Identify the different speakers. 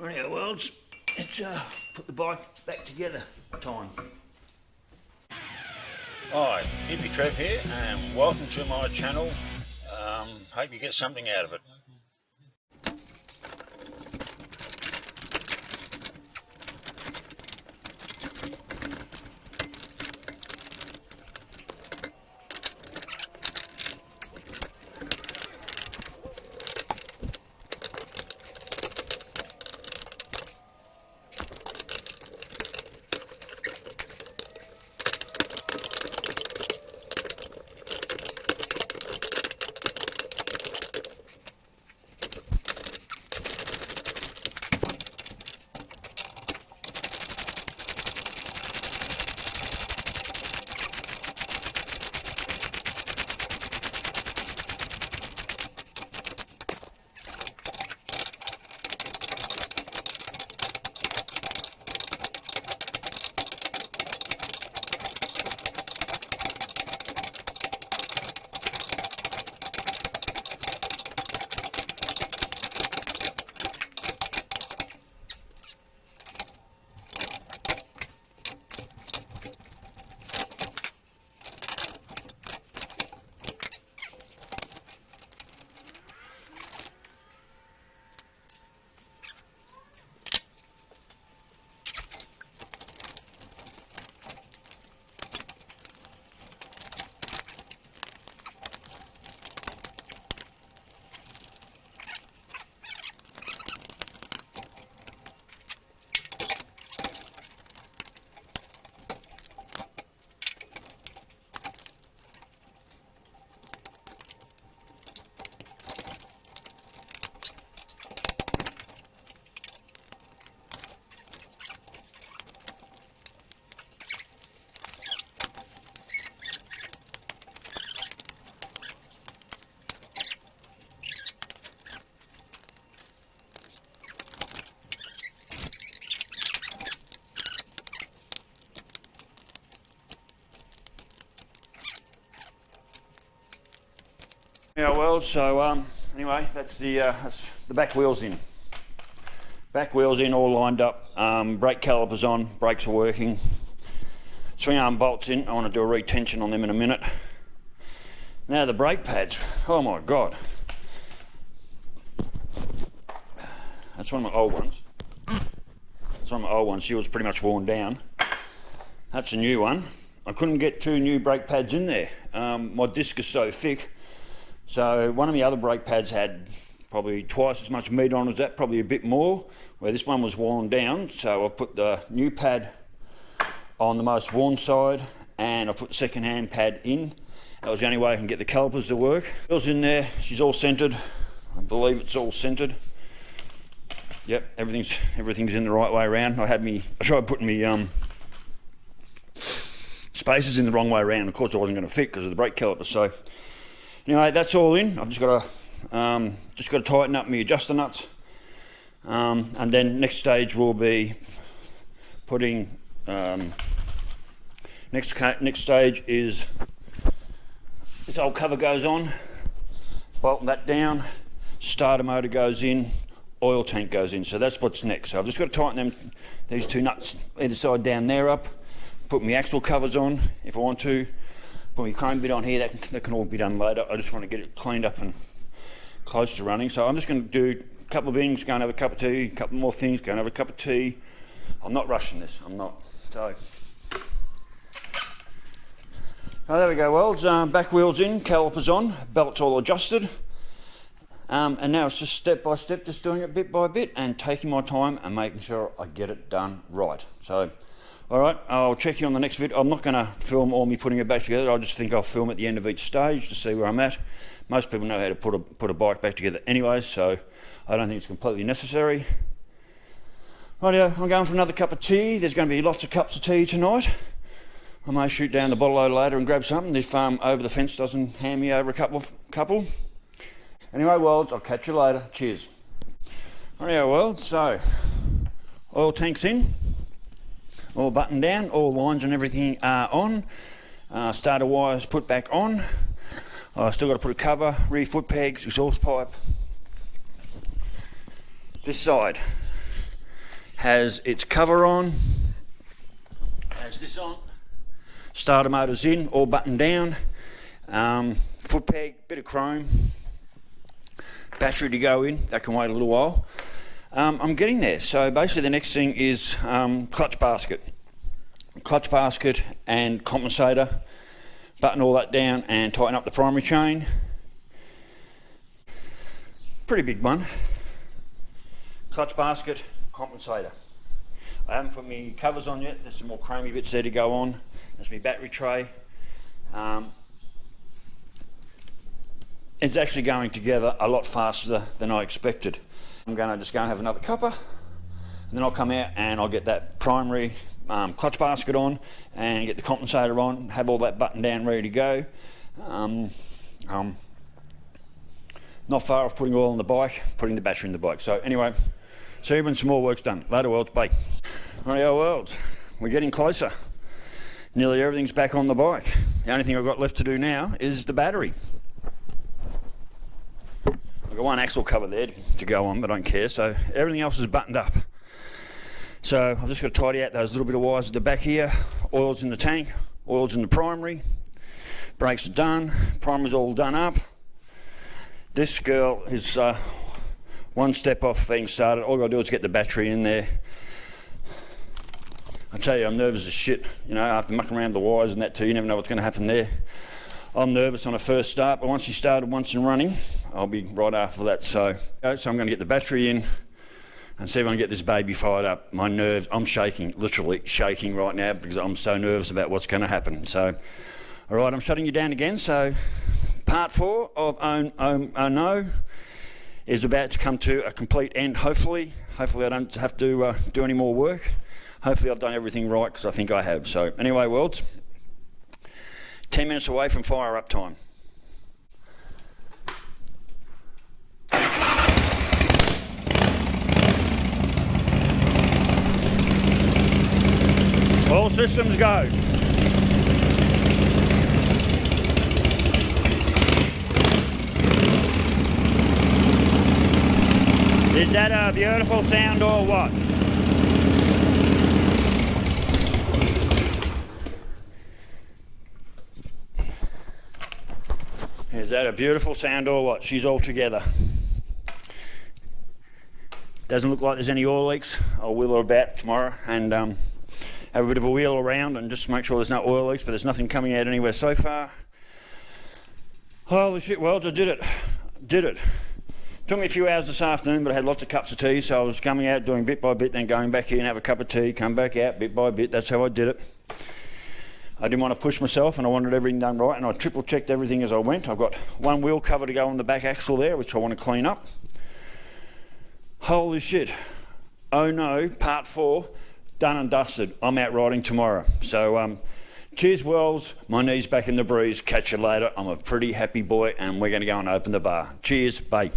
Speaker 1: Rightio worlds, let's put the bike back together time.
Speaker 2: Hi, Hippy Trev here and welcome to my channel. Hope you get something out of it.
Speaker 1: Yeah, well, so anyway, that's the back wheels in. Back wheels in, all lined up. Brake calipers on, brakes are working. Swing arm bolts in. I want to do a retension on them in a minute. Now the brake pads. Oh my God. That's one of my old ones. That's one of my old ones. She was pretty much worn down. That's a new one. I couldn't get two new brake pads in there. My disc is so thick. So one of the other brake pads had probably twice as much meat on as that, probably a bit more, where this one was worn down. So I've put the new pad on the most worn side and I put the second hand pad in. That was the only way I can get the calipers to work. Wheels in there, she's all centered. I believe it's all centered. Yep, everything's in the right way around. I tried putting me spacers in the wrong way around. Of course I wasn't going to fit because of the brake calipers. So anyway, that's all in. I've just got to tighten up my adjuster nuts, and then next stage will be putting. Next stage is this old cover goes on, bolting that down, starter motor goes in, oil tank goes in. So that's what's next. So I've just got to tighten these two nuts either side down there up, put my axle covers on if I want to. Put my chrome bit on here, that can all be done later. I just want to get it cleaned up and close to running. So I'm just going to do a couple of things, go and have a cup of tea, a couple more things, go and have a cup of tea. I'm not rushing this, I'm not. So there we go, Welds. Back wheels in, calipers on, belts all adjusted. And now it's just step by step, just doing it bit by bit and taking my time and making sure I get it done right. So alright, I'll check you on the next video. I'm not going to film all me putting it back together. I just think I'll film at the end of each stage to see where I'm at. Most people know how to put a bike back together anyway, so I don't think it's completely necessary. Rightio, I'm going for another cup of tea. There's going to be lots of cups of tea tonight. I may shoot down the bottle later and grab something if over the fence doesn't hand me over a couple. Anyway, Worlds, I'll catch you later. Cheers. Rightio, Worlds. So, oil tanks in, all buttoned down, all lines and everything are on. Starter wires put back on. I've still got to put a cover, rear foot pegs, exhaust pipe. This side, has its cover on, has this on, starter motor's in, all buttoned down, foot peg, bit of chrome, battery to go in, that can wait a little while. I'm getting there. So basically the next thing is clutch basket and compensator, button all that down and tighten up the primary chain. Pretty big one. Clutch basket, compensator. I haven't put my covers on yet, there's some more chromey bits there to go on. There's my battery tray. It's actually going together a lot faster than I expected. I'm going to just go and have another cuppa, and then I'll come out and I'll get that primary clutch basket on and get the compensator on, have all that button down ready to go. Not far off putting oil on the bike, putting the battery in the bike. So anyway, see you when some more work's done. Later worlds, bye. Rightio worlds, we're getting closer. Nearly everything's back on the bike. The only thing I've got left to do now is the battery. I've got one axle cover there to go on, but I don't care, so everything else is buttoned up. So I've just got to tidy out those little bit of wires at the back here. Oil's in the tank, oil's in the primary, brakes are done, primer's all done up. This girl is one step off being started. All I've got to do is get the battery in there. I tell you, I'm nervous as shit, you know, after mucking around the wires and that too, you never know what's going to happen there. I'm nervous on a first start, but once you started once and running, I'll be right after that. So I'm going to get the battery in and see if I can get this baby fired up. My nerves, I'm shaking, literally shaking right now because I'm so nervous about what's going to happen. So, all right, I'm shutting you down again. So part 4 of Oh No is about to come to a complete end, hopefully. Hopefully I don't have to do any more work. Hopefully I've done everything right, because I think I have. So anyway, worlds, 10 minutes away from fire up time. All systems go. Is that a beautiful sound or what? Is that a beautiful sound or what? She's all together. Doesn't look like there's any oil leaks. I'll wheel her about tomorrow and have a bit of a wheel around and just make sure there's no oil leaks, but there's nothing coming out anywhere so far. Holy shit, well, I did it. Took me a few hours this afternoon, but I had lots of cups of tea, so I was coming out doing bit by bit, then going back in, have a cup of tea, come back out bit by bit. That's how I did it. I didn't want to push myself and I wanted everything done right, and I triple checked everything as I went. I've got one wheel cover to go on the back axle there, which I want to clean up. Holy shit. Oh no, part 4, done and dusted. I'm out riding tomorrow. So cheers, Wells. My knee's back in the breeze. Catch you later. I'm a pretty happy boy and we're going to go and open the bar. Cheers, bye.